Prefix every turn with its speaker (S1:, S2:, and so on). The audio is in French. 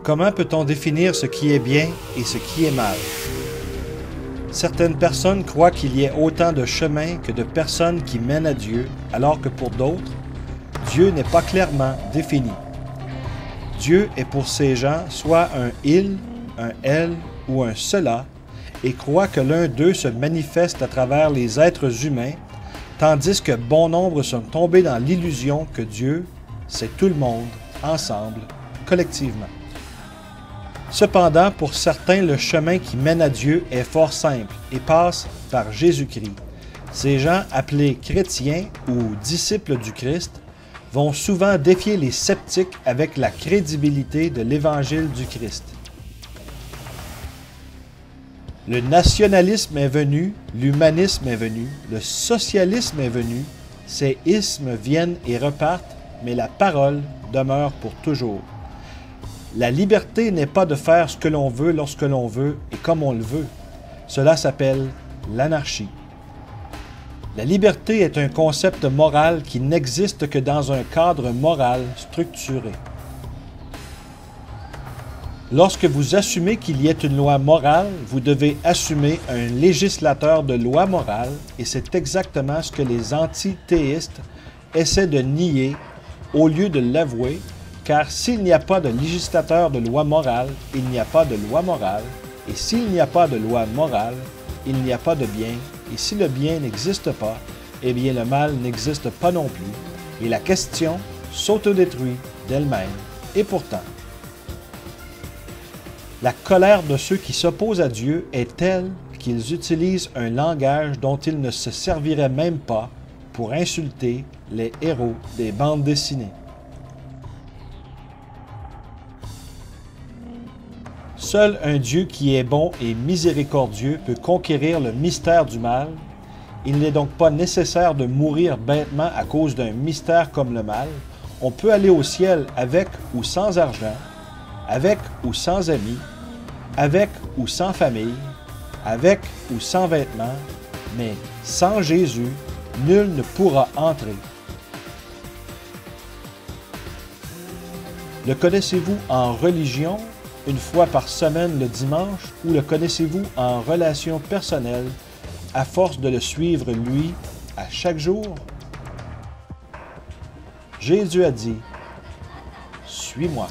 S1: Comment peut-on définir ce qui est bien et ce qui est mal? Certaines personnes croient qu'il y ait autant de chemins que de personnes qui mènent à Dieu, alors que pour d'autres, Dieu n'est pas clairement défini. Dieu est pour ces gens soit un « il », un « elle » ou un « cela », et croient que l'un d'eux se manifeste à travers les êtres humains, tandis que bon nombre sont tombés dans l'illusion que Dieu, c'est tout le monde, ensemble, collectivement. Cependant, pour certains, le chemin qui mène à Dieu est fort simple et passe par Jésus-Christ. Ces gens, appelés chrétiens ou disciples du Christ, vont souvent défier les sceptiques avec la crédibilité de l'Évangile du Christ. Le nationalisme est venu, l'humanisme est venu, le socialisme est venu, ces ismes viennent et repartent, mais la parole demeure pour toujours. La liberté n'est pas de faire ce que l'on veut lorsque l'on veut et comme on le veut. Cela s'appelle l'anarchie. La liberté est un concept moral qui n'existe que dans un cadre moral structuré. Lorsque vous assumez qu'il y ait une loi morale, vous devez assumer un législateur de loi morale et c'est exactement ce que les antithéistes essaient de nier au lieu de l'avouer, car s'il n'y a pas de législateur de loi morale, il n'y a pas de loi morale, et s'il n'y a pas de loi morale, il n'y a pas de bien, et si le bien n'existe pas, eh bien le mal n'existe pas non plus, et la question s'autodétruit d'elle-même. Et pourtant, la colère de ceux qui s'opposent à Dieu est telle qu'ils utilisent un langage dont ils ne se serviraient même pas pour insulter les héros des bandes dessinées. Seul un Dieu qui est bon et miséricordieux peut conquérir le mystère du mal. Il n'est donc pas nécessaire de mourir bêtement à cause d'un mystère comme le mal. On peut aller au ciel avec ou sans argent, avec ou sans amis, avec ou sans famille, avec ou sans vêtements, mais sans Jésus, nul ne pourra entrer. Le connaissez-vous en religion, une fois par semaine le dimanche, ou le connaissez-vous en relation personnelle, à force de le suivre lui, à chaque jour? Jésus a dit, « Suis-moi ».